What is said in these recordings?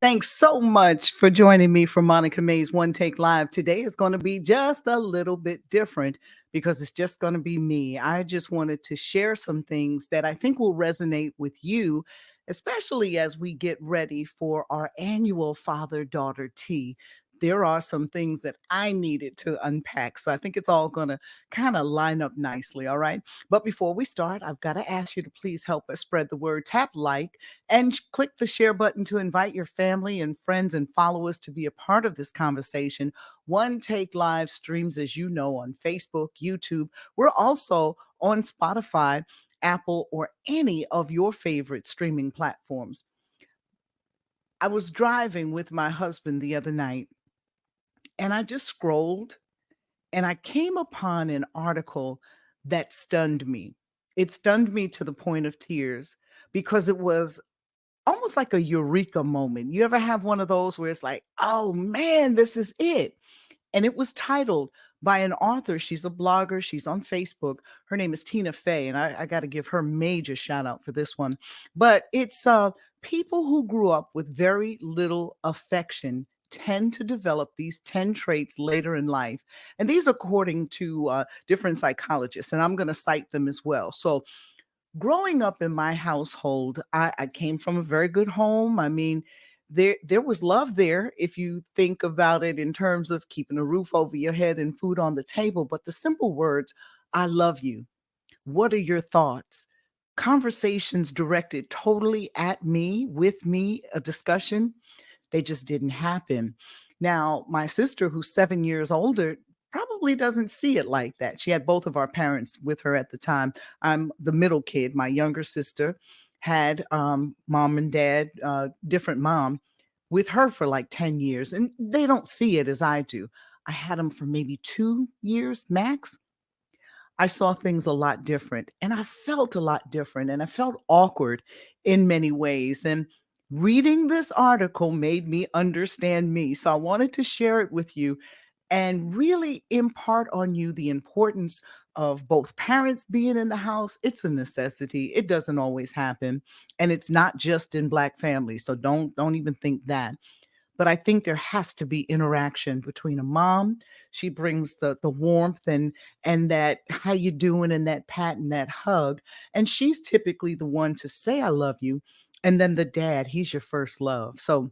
Thanks so much for joining me for Monica May's One Take Live. Today is going to be just a little bit different because it's just going to be me. I just wanted to share some things that I think will resonate with you, especially as we get ready for our annual father daughter tea. There are some things that I needed to unpack. So I think it's all going to kind of line up nicely. All right. But before we start, I've got to ask you to please help us spread the word. Tap like and click the share button to invite your family and friends and followers to be a part of this conversation. One Take Live streams, as you know, on Facebook, YouTube. We're also on Spotify, Apple, or any of your favorite streaming platforms. I was driving with my husband the other night and I just scrolled and I came upon an article that stunned me. It stunned me to the point of tears because it was almost like a eureka moment. You ever have one of those where it's like, oh man, this is it? And it was titled by an author. She's a blogger. She's on Facebook. Her name is Tina Fey. And I got to give her major shout out for this one. But it's people who grew up with very little affection tend to develop these 10 traits later in life. And these according to different psychologists. And I'm going to cite them as well. So growing up in my household, I came from a very good home. I mean, there was love there if you think about it in terms of keeping a roof over your head and food on the table. But the simple words, I love you. What are your thoughts? Conversations directed totally at me, with me, a discussion, they just didn't happen. Now, my sister, who's 7 years older, probably doesn't see it like that. She had both of our parents with her at the time. I'm the middle kid. My younger sister had mom and dad, different mom, with her for like 10 years, and they don't see it as I do. I had them for maybe 2 years max. I saw things a lot different and I felt a lot different and I felt awkward in many ways. And reading this article made me understand me. So I wanted to share it with you and really impart on you the importance of both parents being in the house. It's a necessity. It doesn't always happen. And it's not just in Black families. So don't even think that, but I think there has to be interaction between a mom. She brings the warmth and that how you doing and that pat and that hug. And she's typically the one to say I love you. And then the dad, he's your first love. So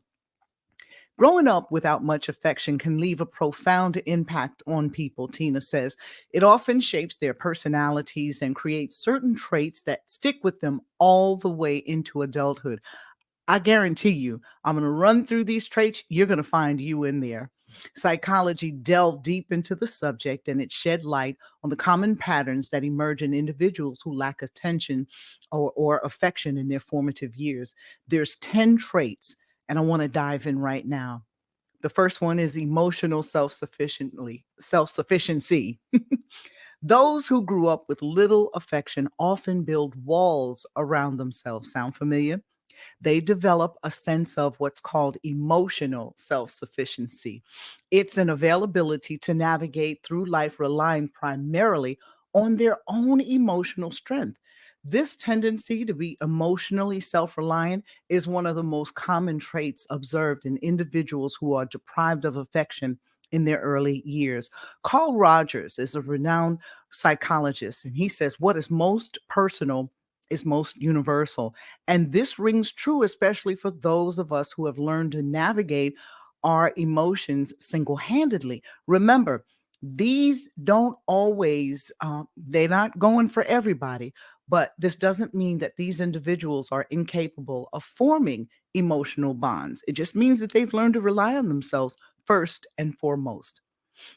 growing up without much affection can leave a profound impact on people, Tina says. It often shapes their personalities and creates certain traits that stick with them all the way into adulthood. I guarantee you, I'm going to run through these traits. You're going to find you in there. Psychology delved deep into the subject and it shed light on the common patterns that emerge in individuals who lack attention or affection in their formative years. There's 10 traits, and I want to dive in right now. The first one is emotional self-sufficiency. Those who grew up with little affection often build walls around themselves. Sound familiar? They develop a sense of what's called emotional self sufficiency. It's an availability to navigate through life relying primarily on their own emotional strength. This tendency to be emotionally self reliant is one of the most common traits observed in individuals who are deprived of affection in their early years. Carl Rogers is a renowned psychologist, and he says what is most personal is most universal. And this rings true, especially for those of us who have learned to navigate our emotions single handedly. Remember, these don't always, they're not going for everybody, but this doesn't mean that these individuals are incapable of forming emotional bonds. It just means that they've learned to rely on themselves first and foremost.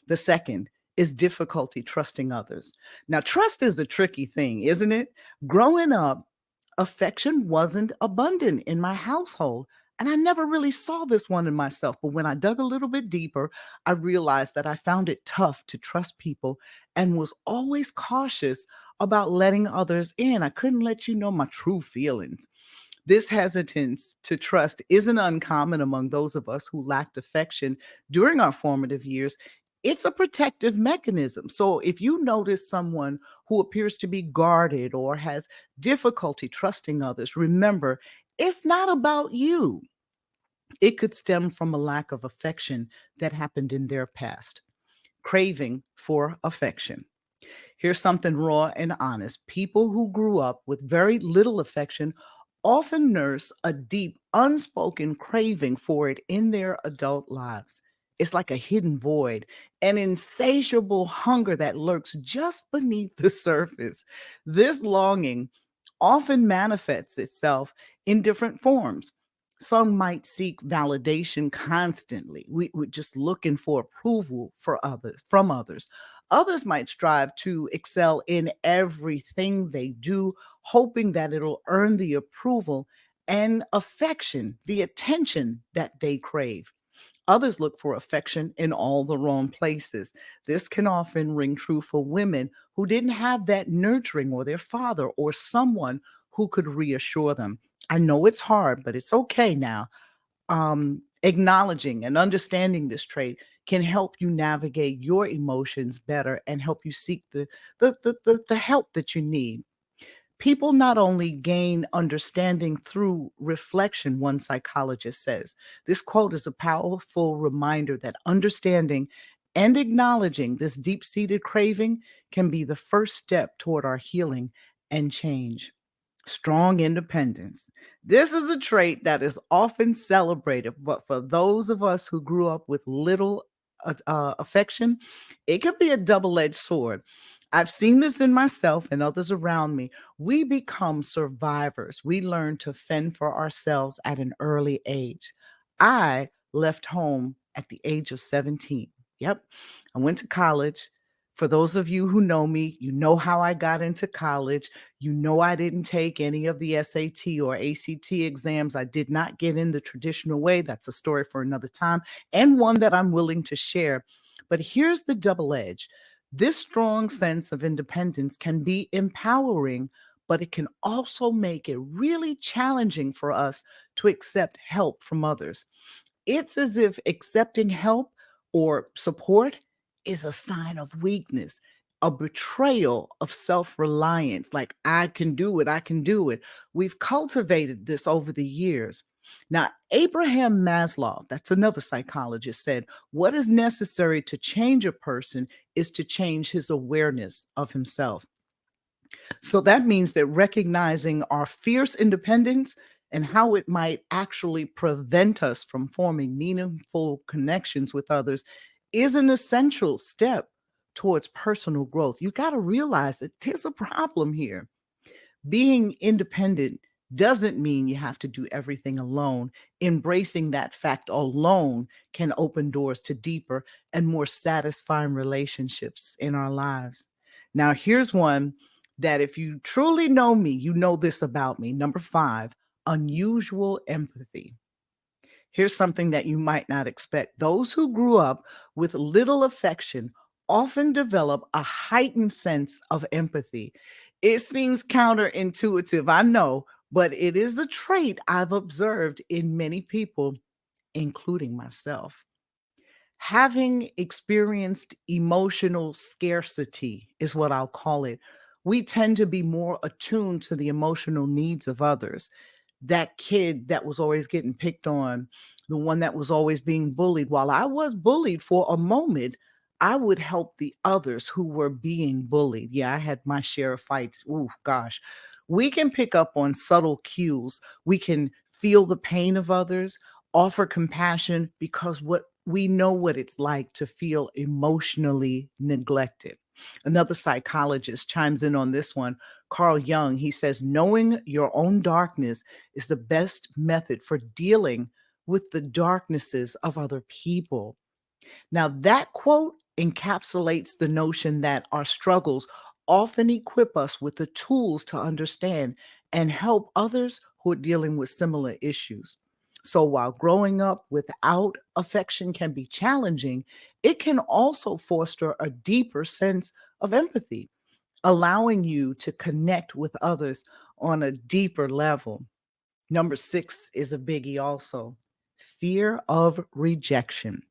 The second is difficulty trusting others. Now, trust is a tricky thing, isn't it? Growing up, affection wasn't abundant in my household. And I never really saw this one in myself. But when I dug a little bit deeper, I realized that I found it tough to trust people and was always cautious about letting others in. I couldn't let you know my true feelings. This hesitance to trust isn't uncommon among those of us who lacked affection during our formative years. It's a protective mechanism. So if you notice someone who appears to be guarded or has difficulty trusting others, remember, it's not about you. It could stem from a lack of affection that happened in their past, craving for affection. Here's something raw and honest. People who grew up with very little affection often nurse a deep, unspoken craving for it in their adult lives. It's like a hidden void, an insatiable hunger that lurks just beneath the surface. This longing often manifests itself in different forms. Some might seek validation constantly. We're just looking for approval for others from others. Others might strive to excel in everything they do, hoping that it'll earn the approval and affection, the attention that they crave. Others look for affection in all the wrong places. This can often ring true for women who didn't have that nurturing or their father or someone who could reassure them. I know it's hard, but it's okay now. Acknowledging and understanding this trait can help you navigate your emotions better and help you seek the help that you need. People not only gain understanding through reflection, one psychologist says. This quote is a powerful reminder that understanding and acknowledging this deep seated craving can be the first step toward our healing and change. Strong independence. This is a trait that is often celebrated, but for those of us who grew up with little affection, it could be a double edged sword. I've seen this in myself and others around me. We become survivors. We learn to fend for ourselves at an early age. I left home at the age of 17. Yep. I went to college. For those of you who know me, you know how I got into college. You know I didn't take any of the SAT or ACT exams. I did not get in the traditional way. That's a story for another time and one that I'm willing to share. But here's the double edge. This strong sense of independence can be empowering, but it can also make it really challenging for us to accept help from others. It's as if accepting help or support is a sign of weakness, a betrayal of self reliance. Like, I can do it, I can do it. We've cultivated this over the years. Now, Abraham Maslow, that's another psychologist, said what is necessary to change a person is to change his awareness of himself. So that means that recognizing our fierce independence and how it might actually prevent us from forming meaningful connections with others is an essential step towards personal growth. You got to realize that there's a problem here. Being independent doesn't mean you have to do everything alone. Embracing that fact alone can open doors to deeper and more satisfying relationships in our lives. Now, here's one that if you truly know me, you know this about me. Number five, unusual empathy. Here's something that you might not expect. Those who grew up with little affection often develop a heightened sense of empathy. It seems counterintuitive, I know, but it is a trait I've observed in many people, including myself. Having experienced emotional scarcity is what I'll call it. We tend to be more attuned to the emotional needs of others. That kid that was always getting picked on, the one that was always being bullied. While I was bullied for a moment, I would help the others who were being bullied. Yeah, I had my share of fights. Ooh, gosh. We can pick up on subtle cues. We can feel the pain of others, offer compassion because what we know what it's like to feel emotionally neglected. Another psychologist chimes in on this one, Carl Jung. He says, knowing your own darkness is the best method for dealing with the darknesses of other people. Now, that quote encapsulates the notion that our struggles often equip us with the tools to understand and help others who are dealing with similar issues. So, while growing up without affection can be challenging, it can also foster a deeper sense of empathy, allowing you to connect with others on a deeper level. Number six is a biggie also, fear of rejection.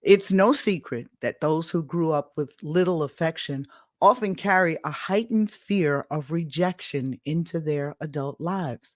It's no secret that those who grew up with little affection often carry a heightened fear of rejection into their adult lives.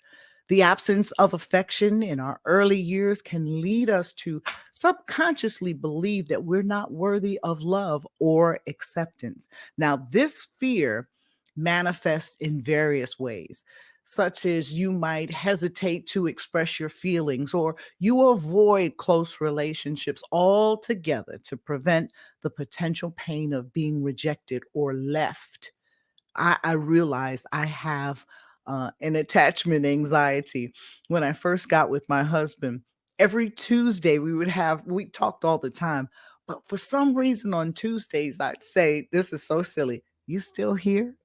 The absence of affection in our early years can lead us to subconsciously believe that we're not worthy of love or acceptance. Now, this fear manifests in various ways, such as you might hesitate to express your feelings or you avoid close relationships altogether to prevent the potential pain of being rejected or left. I realized I have an attachment anxiety. When I first got with my husband, every Tuesday we talked all the time, but for some reason on Tuesdays I'd say, "This is so silly. You still here?"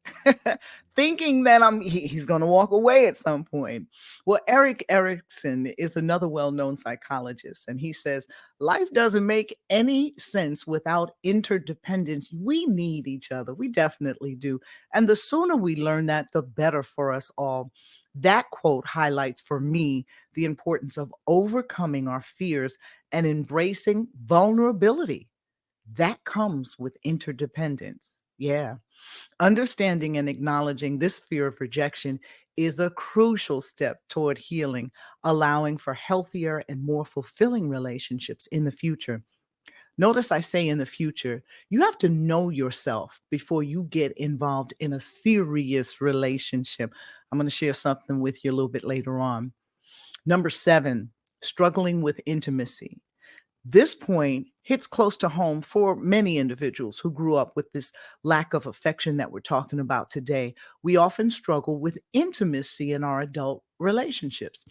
Thinking that he's going to walk away at some point. Well, Eric Erickson is another well-known psychologist, and he says life doesn't make any sense without interdependence. We need each other. We definitely do. And the sooner we learn that, the better for us all. That quote highlights for me the importance of overcoming our fears and embracing vulnerability. That comes with interdependence. Yeah. Understanding and acknowledging this fear of rejection is a crucial step toward healing, allowing for healthier and more fulfilling relationships in the future. Notice I say in the future, you have to know yourself before you get involved in a serious relationship. I'm going to share something with you a little bit later on. Number 7, struggling with intimacy. This point hits close to home for many individuals who grew up with this lack of affection that we're talking about today. We often struggle with intimacy in our adult relationships.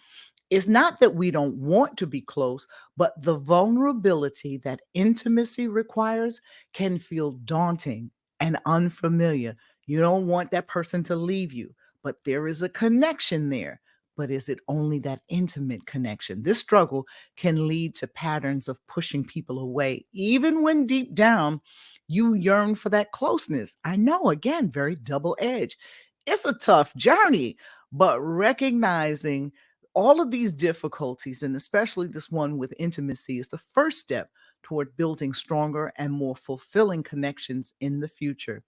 It's not that we don't want to be close, but the vulnerability that intimacy requires can feel daunting and unfamiliar. You don't want that person to leave you, but there is a connection there. But is it only that intimate connection? This struggle can lead to patterns of pushing people away, even when deep down you yearn for that closeness. I know, again, very double edged. It's a tough journey, but recognizing all of these difficulties, and especially this one with intimacy, is the first step toward building stronger and more fulfilling connections in the future.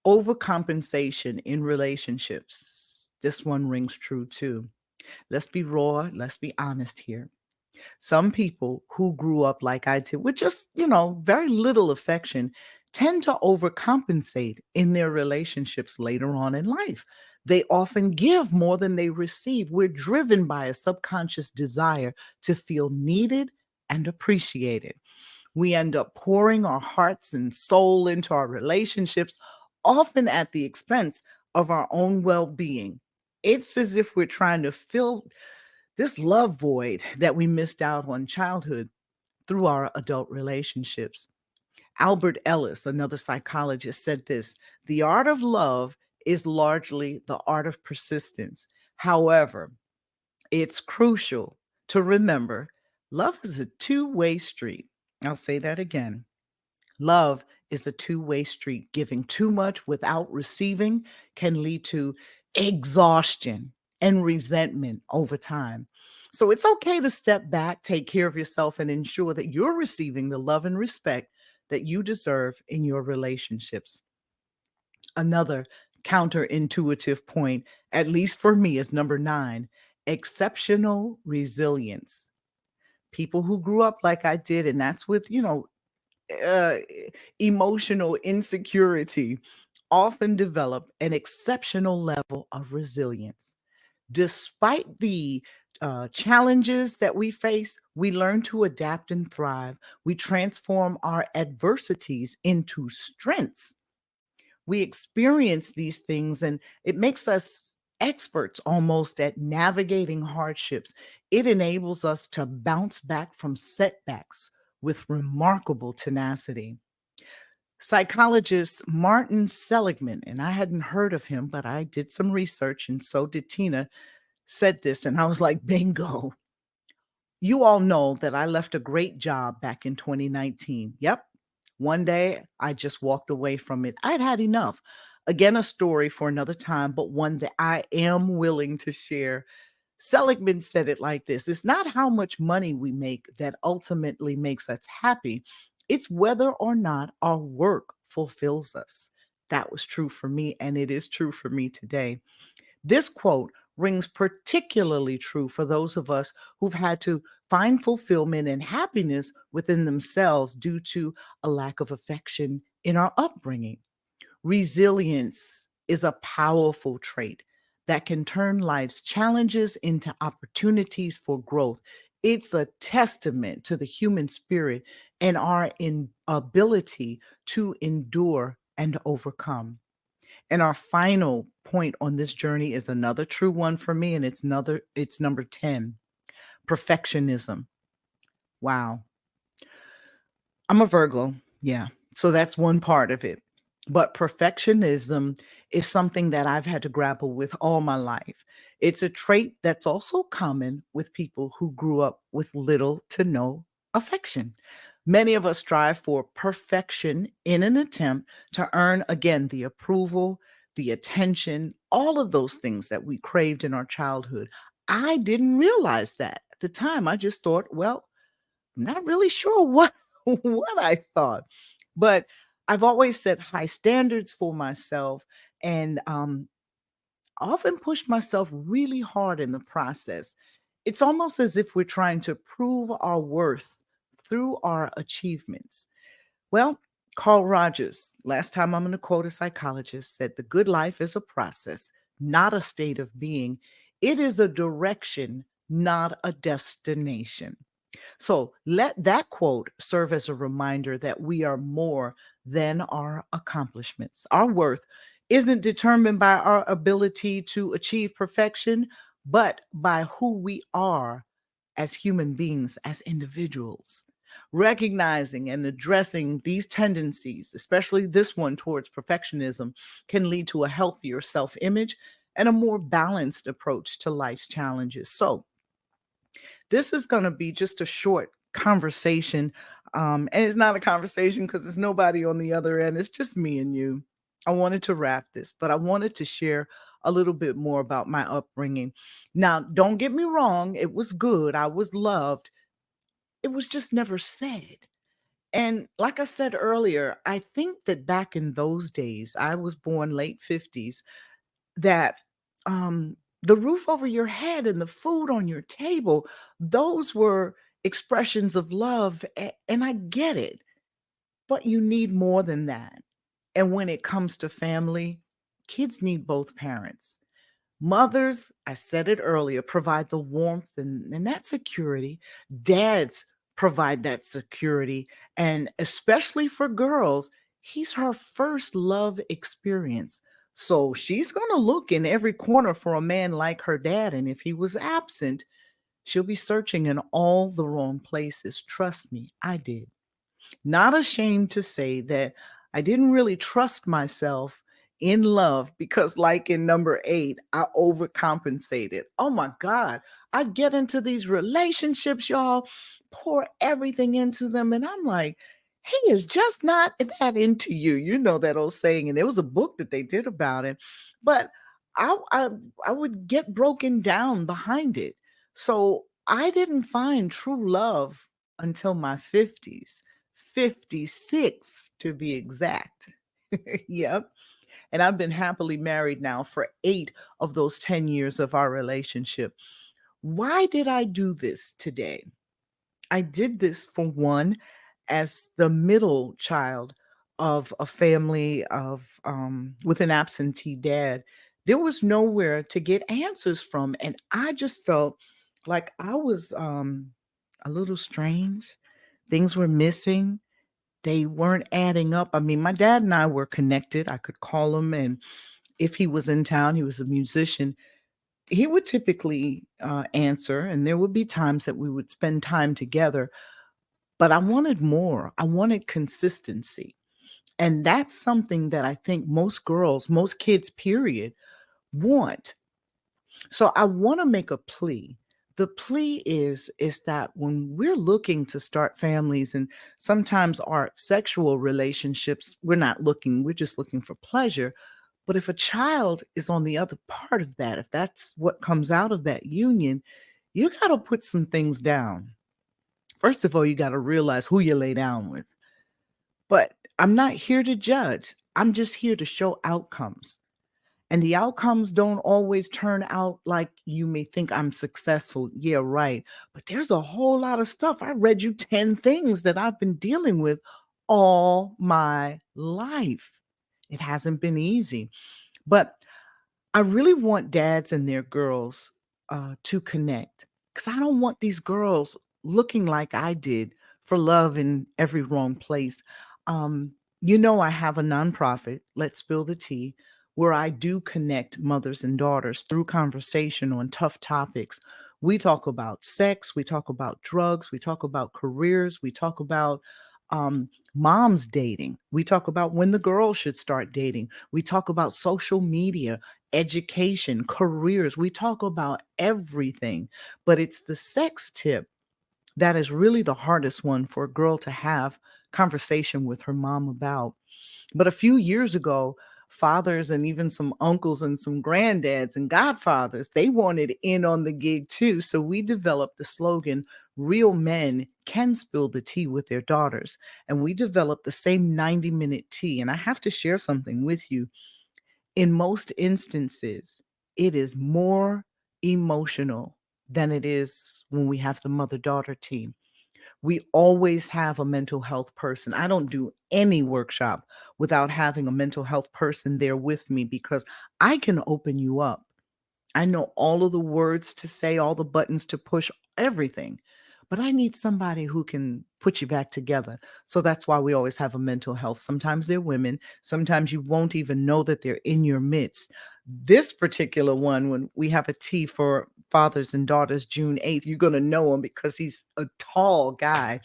Overcompensation in relationships. This one rings true too. Let's be raw, let's be honest here. Some people who grew up like I did with just, very little affection tend to overcompensate in their relationships later on in life. They often give more than they receive. We're driven by a subconscious desire to feel needed and appreciated. We end up pouring our hearts and soul into our relationships, often at the expense of our own well being. It's as if we're trying to fill this love void that we missed out on childhood through our adult relationships. Albert Ellis, another psychologist, said this: the art of love is largely the art of persistence. However, it's crucial to remember love is a two-way street. I'll say that again. Love is a two-way street. Giving too much without receiving can lead to exhaustion and resentment over time. So it's okay to step back, take care of yourself, and ensure that you're receiving the love and respect that you deserve in your relationships. Another counterintuitive point, at least for me, is number 9: exceptional resilience. People who grew up like I did, and that's with, uh, emotional insecurity, often develop an exceptional level of resilience. Despite the challenges that we face, we learn to adapt and thrive. We transform our adversities into strengths. We experience these things, and it makes us experts almost at navigating hardships. It enables us to bounce back from setbacks with remarkable tenacity. Psychologist Martin Seligman, and I hadn't heard of him, but I did some research, and so did Tina, said this, and I was like, bingo. You all know that I left a great job back in 2019. Yep. One day I just walked away from it. I'd had enough. Again, a story for another time, but one that I am willing to share. Seligman said it like this: it's not how much money we make that ultimately makes us happy, it's whether or not our work fulfills us. That was true for me, and it is true for me today. This quote rings particularly true for those of us who've had to find fulfillment and happiness within themselves due to a lack of affection in our upbringing. Resilience is a powerful trait that can turn life's challenges into opportunities for growth. It's a testament to the human spirit and our ability to endure and overcome. And our final point on this journey is another true one for me, and it's number 10, perfectionism. Wow. I'm a Virgo. Yeah. So that's one part of it. But perfectionism is something that I've had to grapple with all my life. It's a trait that's also common with people who grew up with little to no affection. Many of us strive for perfection in an attempt to earn, again, the approval, the attention, all of those things that we craved in our childhood. I didn't realize that at the time. I just thought, well, I'm not really sure what what I thought, but I've always set high standards for myself and often pushed myself really hard in the process. It's almost as if we're trying to prove our worth through our achievements. Well, Carl Rogers, last time I'm going to quote a psychologist, said the good life is a process, not a state of being. It is a direction, not a destination. So let that quote serve as a reminder that we are more than our accomplishments. Our worth isn't determined by our ability to achieve perfection, but by who we are as human beings, as individuals. Recognizing and addressing these tendencies, especially this one towards perfectionism, can lead to a healthier self image and a more balanced approach to life's challenges. So, this is going to be just a short conversation. And it's not a conversation because there's nobody on the other end. It's just me and you. I wanted to wrap this, but I wanted to share a little bit more about my upbringing. Now, don't get me wrong, it was good. I was loved. It was just never said. And like I said earlier, I think that back in those days, I was born late 50s, that, the roof over your head and the food on your table, those were expressions of love, and I get it, but you need more than that. And when it comes to family, kids need both parents. Mothers, I said it earlier, provide the warmth and that security. Dads provide that security. And especially for girls, he's her first love experience. So she's going to look in every corner for a man like her dad. And if he was absent, she'll be searching in all the wrong places. Trust me, I did. Not ashamed to say that I didn't really trust myself in love because, like in number 8, I overcompensated. Oh my God. I'd get into these relationships, y'all, pour everything into them. And I'm like, he is just not that into you. You know that old saying. And there was a book that they did about it. But I, I, I would get broken down behind it. So I didn't find true love until my 50s. 56 to be exact. Yep. And I've been happily married now for 8 of those 10 years of our relationship. Why did I do this today? I did this for one, as the middle child of a family of with an absentee dad. There was nowhere to get answers from, and I just felt like I was a little strange. Things were missing, they weren't adding up. I mean, my dad and I were connected. I could call him, and if he was in town, he was a musician. He would typically answer, and there would be times that we would spend time together. But I wanted more. I wanted consistency. And that's something that I think most girls, most kids, period, want. So I want to make a plea. The plea is that when we're looking to start families, and sometimes our sexual relationships, we're not looking, we're just looking for pleasure. But if a child is on the other part of that, if that's what comes out of that union, you got to put some things down. First of all, you got to realize who you lay down with. But I'm not here to judge. I'm just here to show outcomes. And the outcomes don't always turn out like you may think. I'm successful. Yeah, right. But there's a whole lot of stuff. I read you 10 things that I've been dealing with all my life. It hasn't been easy. But I really want dads and their girls to connect, because I don't want these girls looking like I did for love in every wrong place. Um, I have a nonprofit, Let's Spill the Tea, where I do connect mothers and daughters through conversation on tough topics. We talk about sex, we talk about drugs, we talk about careers, we talk about moms dating, we talk about when the girls should start dating, we talk about social media, education, careers. We talk about everything, but it's the sex tip that is really the hardest one for a girl to have conversation with her mom about. But a few years ago, fathers and even some uncles and some granddads and godfathers, they wanted in on the gig too. So we developed the slogan, real men can spill the tea with their daughters. And we developed the same 90-minute tea. And I have to share something with you. In most instances, it is more emotional than it is when we have the mother daughter team. We always have a mental health person. I don't do any workshop without having a mental health person there with me, because I can open you up. I know all of the words to say, all the buttons to push, everything. But I need somebody who can put you back together. So that's why we always have a mental health. Sometimes they're women. Sometimes you won't even know that they're in your midst. This particular one, when we have a tea for fathers and daughters June 8th, you're going to know him because he's a tall guy.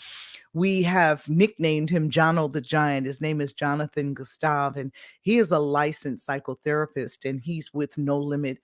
We have nicknamed him Jono the Giant. His name is Jonathan Gustav, and he is a licensed psychotherapist, and he's with No Limit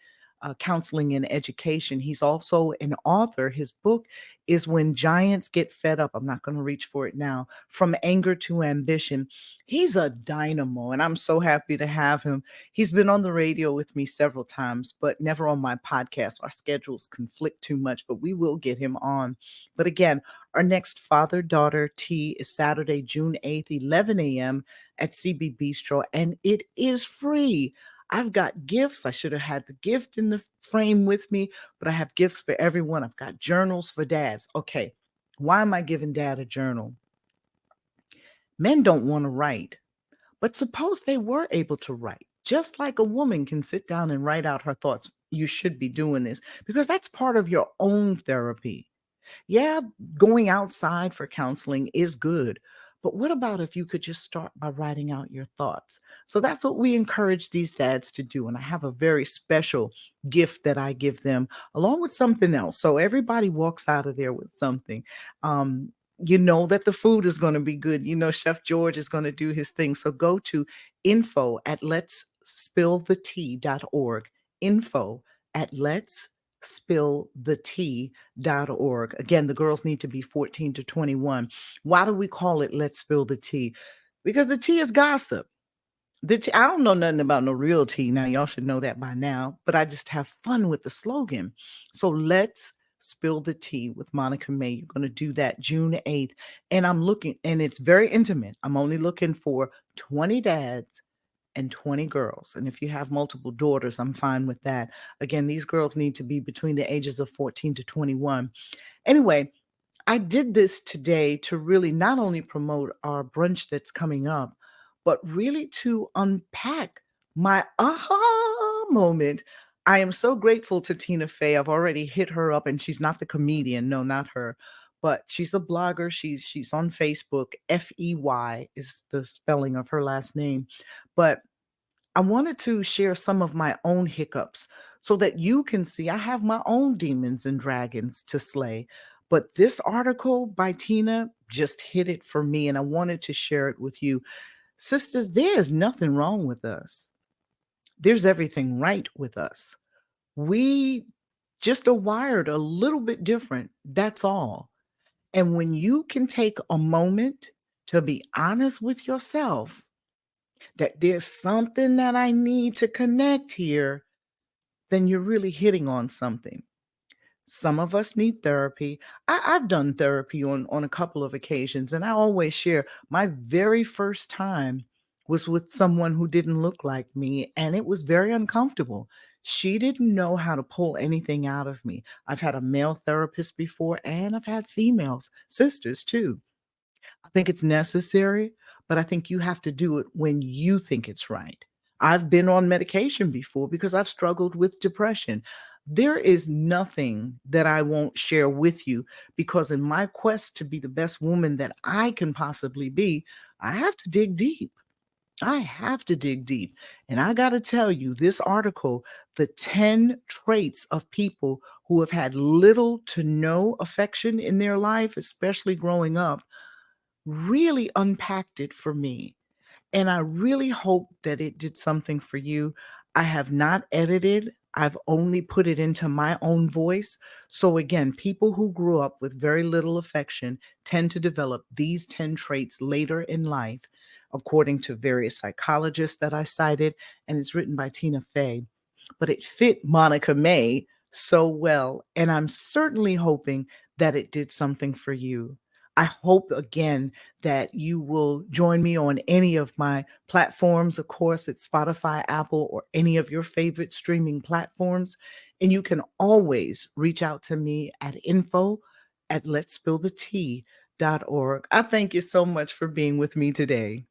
Counseling and Education. He's also an author. His book is When Giants Get Fed Up. I'm not going to reach for it now. From Anger to Ambition. He's a dynamo, and I'm so happy to have him. He's been on the radio with me several times, but never on my podcast. Our schedules conflict too much, but we will get him on. But again, our next father daughter tea is Saturday, June 8th, 11 a.m. at CB Bistro, and it is free. I've got gifts. I should have had the gift in the frame with me, but I have gifts for everyone. I've got journals for dads. Okay, why am I giving dad a journal? Men don't want to write, but suppose they were able to write. Just like a woman can sit down and write out her thoughts, you should be doing this, because that's part of your own therapy. Yeah, going outside for counseling is good. But what about if you could just start by writing out your thoughts? So that's what we encourage these dads to do. And I have a very special gift that I give them along with something else. So everybody walks out of there with something. You know that the food is going to be good. You know, Chef George is going to do his thing. So go to info at let's spillthetea.org. Info at let's spillthetea.org. Again, the girls need to be 14 to 21. Why do we call it Let's Spill the Tea? Because the tea is gossip. I don't know nothing about no real tea. Now, y'all should know that by now, but I just have fun with the slogan. So let's spill the tea with Monica May. You're going to do that June 8th. And I'm looking, and it's very intimate. I'm only looking for 20 dads and 20 girls. And if you have multiple daughters, I'm fine with that. Again, these girls need to be between the ages of 14 to 21. Anyway, I did this today to really not only promote our brunch that's coming up, but really to unpack my aha moment. I am so grateful to Tina Fey. I've already hit her up, and she's not the comedian. No, not her. But she's a blogger. She's on Facebook. Fey is the spelling of her last name. But I wanted to share some of my own hiccups so that you can see I have my own demons and dragons to slay. But this article by Tina just hit it for me, and I wanted to share it with you. Sisters, there is nothing wrong with us. There's everything right with us. We just are wired a little bit different. That's all. And when you can take a moment to be honest with yourself, that there's something that I need to connect here, then you're really hitting on something. Some of us need therapy. I've done therapy on a couple of occasions, and I always share my very first time was with someone who didn't look like me, and it was very uncomfortable. She didn't know how to pull anything out of me. I've had a male therapist before, and I've had females, sisters too. I think it's necessary, but I think you have to do it when you think it's right. I've been on medication before because I've struggled with depression. There is nothing that I won't share with you because, in my quest to be the best woman that I can possibly be, I have to dig deep. I have to dig deep. And I got to tell you, this article, the 10 traits of people who have had little to no affection in their life, especially growing up, really unpacked it for me. And I really hope that it did something for you. I have not edited. I've only put it into my own voice. So again, people who grew up with very little affection tend to develop these 10 traits later in life, according to various psychologists that I cited, and it's written by Tina Fey. But it fit Monica May so well, and I'm certainly hoping that it did something for you. I hope again that you will join me on any of my platforms. Of course, it's Spotify, Apple, or any of your favorite streaming platforms. And you can always reach out to me at info at letspillthetea.org. I thank you so much for being with me today.